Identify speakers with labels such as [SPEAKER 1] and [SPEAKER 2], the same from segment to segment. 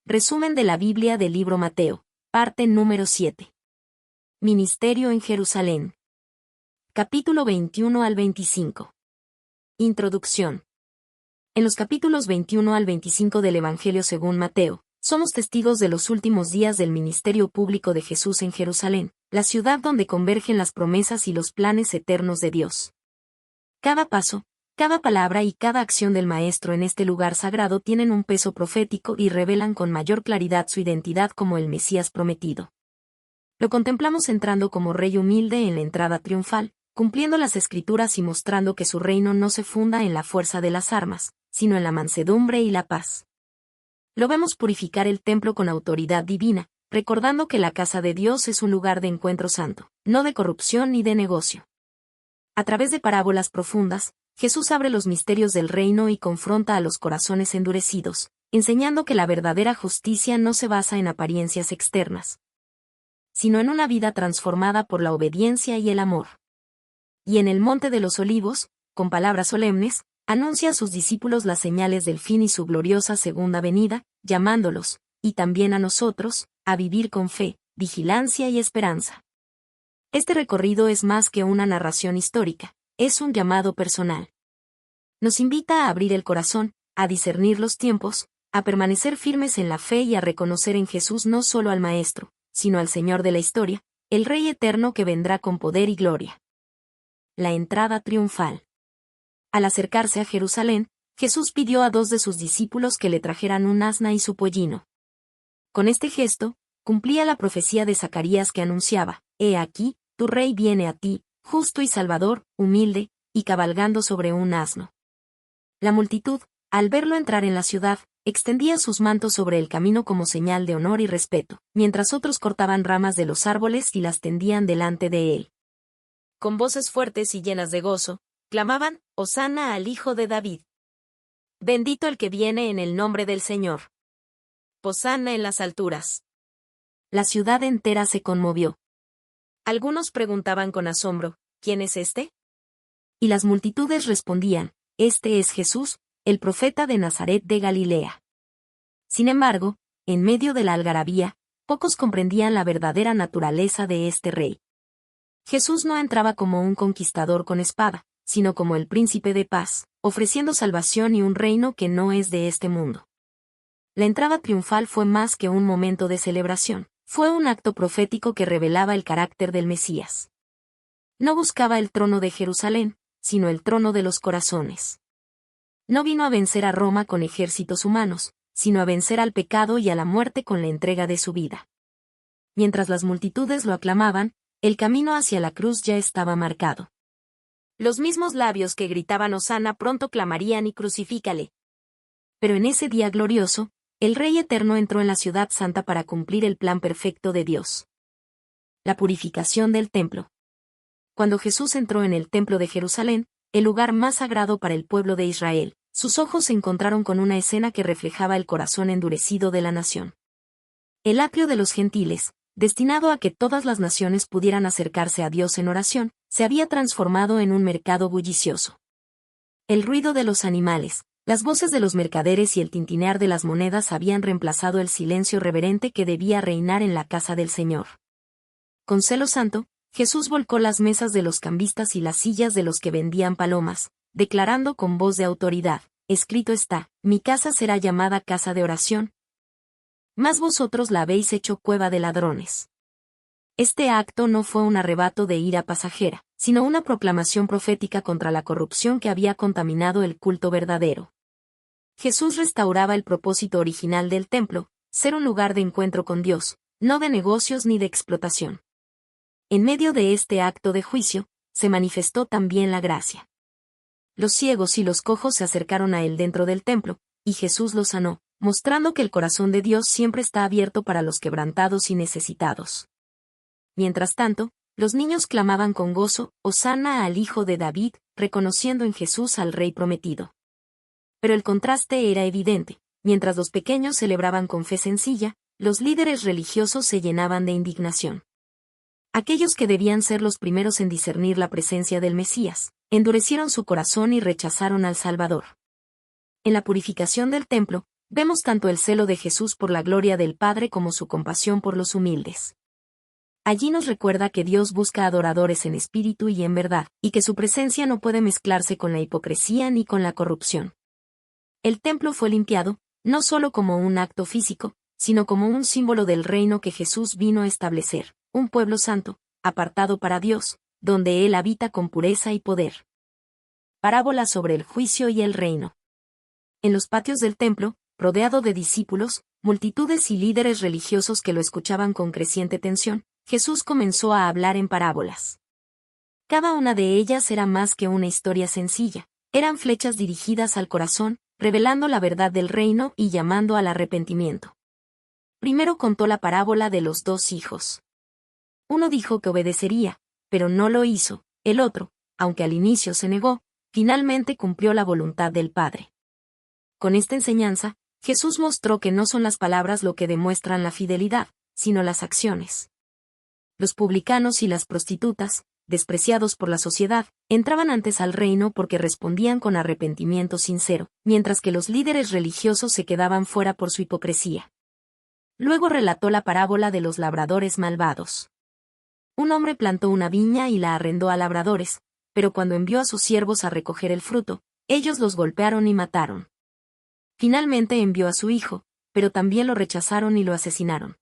[SPEAKER 1] Resumen de la Biblia del libro Mateo, parte número 7. Ministerio en Jerusalén. Capítulo 21 al 25. Introducción. En los capítulos 21 al 25 del Evangelio según Mateo, somos testigos de los últimos días del ministerio público de Jesús en Jerusalén, la ciudad donde convergen las promesas y los planes eternos de Dios. Cada paso, cada palabra y cada acción del Maestro en este lugar sagrado tienen un peso profético y revelan con mayor claridad su identidad como el Mesías prometido. Lo contemplamos entrando como rey humilde en la entrada triunfal, cumpliendo las Escrituras y mostrando que su reino no se funda en la fuerza de las armas, sino en la mansedumbre y la paz. Lo vemos purificar el templo con autoridad divina, recordando que la casa de Dios es un lugar de encuentro santo, no de corrupción ni de negocio. A través de parábolas profundas, Jesús abre los misterios del reino y confronta a los corazones endurecidos, enseñando que la verdadera justicia no se basa en apariencias externas, sino en una vida transformada por la obediencia y el amor. Y en el Monte de los Olivos, con palabras solemnes, anuncia a sus discípulos las señales del fin y su gloriosa segunda venida, llamándolos, y también a nosotros, a vivir con fe, vigilancia y esperanza. Este recorrido es más que una narración histórica, es un llamado personal. Nos invita a abrir el corazón, a discernir los tiempos, a permanecer firmes en la fe y a reconocer en Jesús no solo al Maestro, sino al Señor de la historia, el Rey eterno que vendrá con poder y gloria. La entrada triunfal. Al acercarse a Jerusalén, Jesús pidió a 2 de sus discípulos que le trajeran un asna y su pollino. Con este gesto, cumplía la profecía de Zacarías que anunciaba: «He aquí, tu rey viene a ti, justo y salvador, humilde, y cabalgando sobre un asno». La multitud, al verlo entrar en la ciudad, extendía sus mantos sobre el camino como señal de honor y respeto, mientras otros cortaban ramas de los árboles y las tendían delante de él. Con voces fuertes y llenas de gozo, clamaban: «Hosana al Hijo de David. Bendito el que viene en el nombre del Señor. Hosana en las alturas». La ciudad entera se conmovió. Algunos preguntaban con asombro: ¿quién es este? Y las multitudes respondían: «Este es Jesús, el profeta de Nazaret de Galilea». Sin embargo, en medio de la algarabía, pocos comprendían la verdadera naturaleza de este rey. Jesús no entraba como un conquistador con espada, sino como el príncipe de paz, ofreciendo salvación y un reino que no es de este mundo. La entrada triunfal fue más que un momento de celebración, fue un acto profético que revelaba el carácter del Mesías. No buscaba el trono de Jerusalén, sino el trono de los corazones. No vino a vencer a Roma con ejércitos humanos, sino a vencer al pecado y a la muerte con la entrega de su vida. Mientras las multitudes lo aclamaban, el camino hacia la cruz ya estaba marcado. Los mismos labios que gritaban Hosana pronto clamarían: «y crucifícale». Pero en ese día glorioso, el Rey Eterno entró en la ciudad santa para cumplir el plan perfecto de Dios. La purificación del templo. Cuando Jesús entró en el templo de Jerusalén, el lugar más sagrado para el pueblo de Israel, sus ojos se encontraron con una escena que reflejaba el corazón endurecido de la nación. El atrio de los gentiles, destinado a que todas las naciones pudieran acercarse a Dios en oración, se había transformado en un mercado bullicioso. El ruido de los animales, las voces de los mercaderes y el tintinear de las monedas habían reemplazado el silencio reverente que debía reinar en la casa del Señor. Con celo santo, Jesús volcó las mesas de los cambistas y las sillas de los que vendían palomas, declarando con voz de autoridad: «Escrito está, mi casa será llamada casa de oración, mas vosotros la habéis hecho cueva de ladrones». Este acto no fue un arrebato de ira pasajera, sino una proclamación profética contra la corrupción que había contaminado el culto verdadero. Jesús restauraba el propósito original del templo, ser un lugar de encuentro con Dios, no de negocios ni de explotación. En medio de este acto de juicio, se manifestó también la gracia. Los ciegos y los cojos se acercaron a él dentro del templo, y Jesús los sanó, mostrando que el corazón de Dios siempre está abierto para los quebrantados y necesitados. Mientras tanto, los niños clamaban con gozo: «Hosana al Hijo de David», reconociendo en Jesús al Rey prometido. Pero el contraste era evidente: mientras los pequeños celebraban con fe sencilla, los líderes religiosos se llenaban de indignación. Aquellos que debían ser los primeros en discernir la presencia del Mesías, endurecieron su corazón y rechazaron al Salvador. En la purificación del templo, Vemos tanto el celo de Jesús por la gloria del Padre como su compasión por los humildes. Allí nos recuerda que Dios busca adoradores en espíritu y en verdad, y que su presencia no puede mezclarse con la hipocresía ni con la corrupción. El templo fue limpiado, no solo como un acto físico, sino como un símbolo del reino que Jesús vino a establecer, un pueblo santo, apartado para Dios, donde Él habita con pureza y poder. Parábola sobre el juicio y el reino. En los patios del templo, rodeado de discípulos, multitudes y líderes religiosos que lo escuchaban con creciente tensión, Jesús comenzó a hablar en parábolas. Cada una de ellas era más que una historia sencilla, eran flechas dirigidas al corazón, revelando la verdad del reino y llamando al arrepentimiento. Primero contó la parábola de los 2 hijos. Uno dijo que obedecería, pero no lo hizo, el otro, aunque al inicio se negó, finalmente cumplió la voluntad del Padre. Con esta enseñanza, Jesús mostró que no son las palabras lo que demuestran la fidelidad, sino las acciones. Los publicanos y las prostitutas, despreciados por la sociedad, entraban antes al reino porque respondían con arrepentimiento sincero, mientras que los líderes religiosos se quedaban fuera por su hipocresía. Luego relató la parábola de los labradores malvados. Un hombre plantó una viña y la arrendó a labradores, pero cuando envió a sus siervos a recoger el fruto, ellos los golpearon y mataron. Finalmente envió a su hijo, pero también lo rechazaron y lo asesinaron.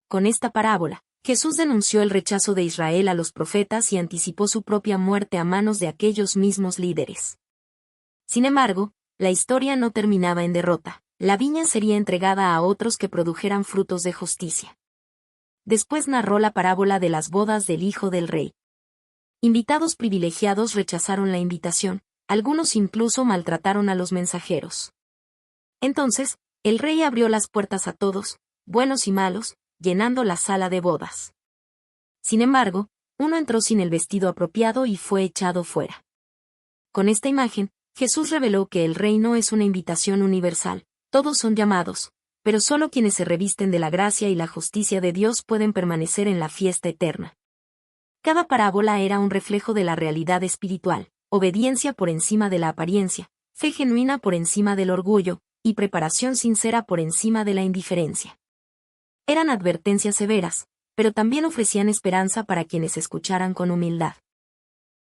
[SPEAKER 1] Con esta parábola, Jesús denunció el rechazo de Israel a los profetas y anticipó su propia muerte a manos de aquellos mismos líderes. Sin embargo, la historia no terminaba en derrota. La viña sería entregada a otros que produjeran frutos de justicia. Después narró la parábola de las bodas del hijo del rey. Invitados privilegiados rechazaron la invitación, algunos incluso maltrataron a los mensajeros. Entonces, el rey abrió las puertas a todos, buenos y malos, llenando la sala de bodas. Sin embargo, uno entró sin el vestido apropiado y fue echado fuera. Con esta imagen, Jesús reveló que el reino es una invitación universal. Todos son llamados, pero solo quienes se revisten de la gracia y la justicia de Dios pueden permanecer en la fiesta eterna. Cada parábola era un reflejo de la realidad espiritual, obediencia por encima de la apariencia, fe genuina por encima del orgullo, y preparación sincera por encima de la indiferencia. Eran advertencias severas, pero también ofrecían esperanza para quienes escucharan con humildad.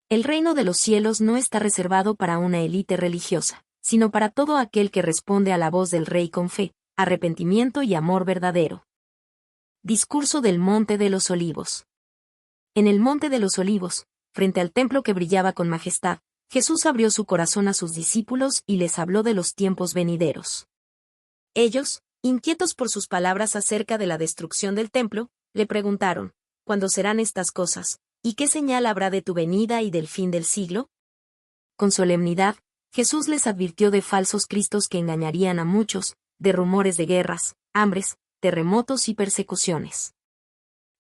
[SPEAKER 1] El reino de los cielos no está reservado para una élite religiosa, sino para todo aquel que responde a la voz del Rey con fe, arrepentimiento y amor verdadero. Discurso del Monte de los Olivos. En el Monte de los Olivos, frente al templo que brillaba con majestad, Jesús abrió su corazón a sus discípulos y les habló de los tiempos venideros. Ellos, inquietos por sus palabras acerca de la destrucción del templo, le preguntaron, ¿cuándo serán estas cosas? ¿Y qué señal habrá de tu venida y del fin del siglo? Con solemnidad, Jesús les advirtió de falsos cristos que engañarían a muchos, de rumores de guerras, hambres, terremotos y persecuciones.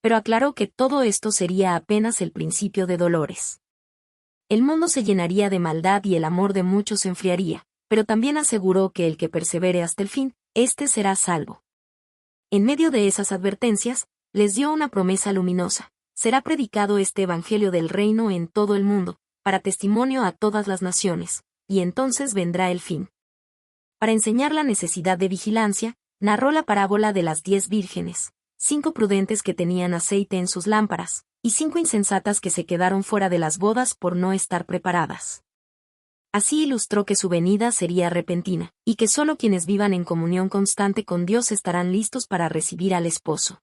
[SPEAKER 1] Pero aclaró que todo esto sería apenas el principio de dolores. El mundo se llenaría de maldad y el amor de muchos se enfriaría, pero también aseguró que el que persevere hasta el fin, éste será salvo. En medio de esas advertencias, les dio una promesa luminosa: será predicado este evangelio del reino en todo el mundo, para testimonio a todas las naciones, y entonces vendrá el fin. Para enseñar la necesidad de vigilancia, narró la parábola de las 10 vírgenes, 5 prudentes que tenían aceite en sus lámparas, y 5 insensatas que se quedaron fuera de las bodas por no estar preparadas. Así ilustró que su venida sería repentina, y que solo quienes vivan en comunión constante con Dios estarán listos para recibir al esposo.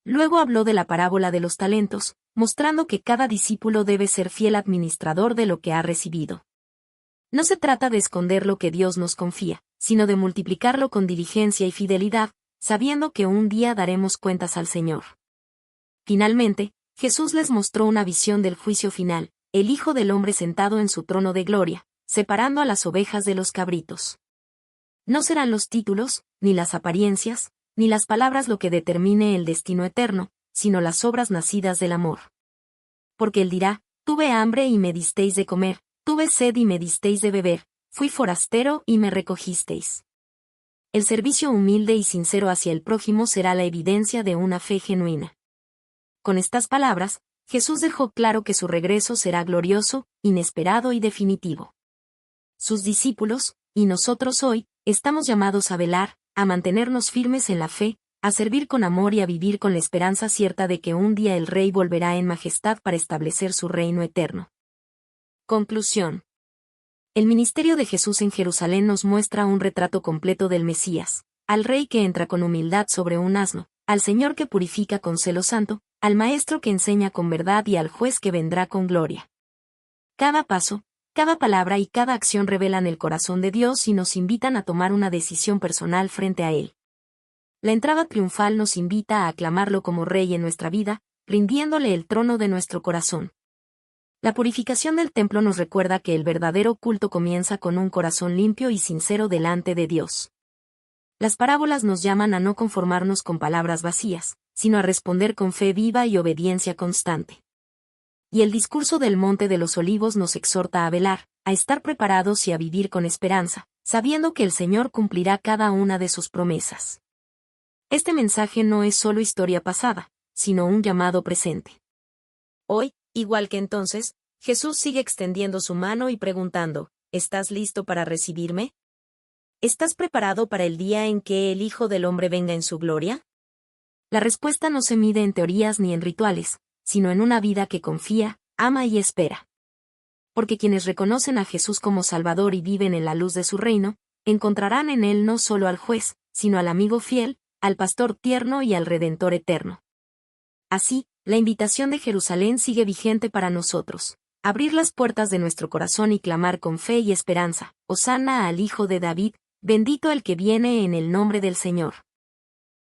[SPEAKER 1] Luego habló de la parábola de los talentos, mostrando que cada discípulo debe ser fiel administrador de lo que ha recibido. No se trata de esconder lo que Dios nos confía, sino de multiplicarlo con diligencia y fidelidad, sabiendo que un día daremos cuentas al Señor. Finalmente, Jesús les mostró una visión del juicio final, el Hijo del Hombre sentado en su trono de gloria, separando a las ovejas de los cabritos. No serán los títulos, ni las apariencias, ni las palabras lo que determine el destino eterno, sino las obras nacidas del amor. Porque Él dirá: tuve hambre y me disteis de comer, tuve sed y me disteis de beber, fui forastero y me recogisteis. El servicio humilde y sincero hacia el prójimo será la evidencia de una fe genuina. Con estas palabras, Jesús dejó claro que su regreso será glorioso, inesperado y definitivo. Sus discípulos, Y nosotros hoy, estamos llamados a velar, a mantenernos firmes en la fe, a servir con amor y a vivir con la esperanza cierta de que un día el Rey volverá en majestad para establecer su reino eterno. Conclusión. El ministerio de Jesús en Jerusalén nos muestra un retrato completo del Mesías, al Rey que entra con humildad sobre un asno, al Señor que purifica con celo santo, al Maestro que enseña con verdad y al Juez que vendrá con gloria. Cada paso, cada palabra y cada acción revelan el corazón de Dios y nos invitan a tomar una decisión personal frente a Él. La entrada triunfal nos invita a aclamarlo como Rey en nuestra vida, rindiéndole el trono de nuestro corazón. La purificación del templo nos recuerda que el verdadero culto comienza con un corazón limpio y sincero delante de Dios. Las parábolas nos llaman a no conformarnos con palabras vacías, sino a responder con fe viva y obediencia constante. Y el discurso del Monte de los Olivos nos exhorta a velar, a estar preparados y a vivir con esperanza, sabiendo que el Señor cumplirá cada una de sus promesas. Este mensaje no es solo historia pasada, sino un llamado presente. Hoy, igual que entonces, Jesús sigue extendiendo su mano y preguntando, ¿estás listo para recibirme? ¿Estás preparado para el día en que el Hijo del Hombre venga en su gloria? La respuesta no se mide en teorías ni en rituales, sino en una vida que confía, ama y espera. Porque quienes reconocen a Jesús como Salvador y viven en la luz de su reino, encontrarán en Él no solo al Juez, sino al amigo fiel, al Pastor tierno y al Redentor eterno. Así, la invitación de Jerusalén sigue vigente para nosotros. Abrir las puertas de nuestro corazón y clamar con fe y esperanza, Hosana al Hijo de David, bendito el que viene en el nombre del Señor.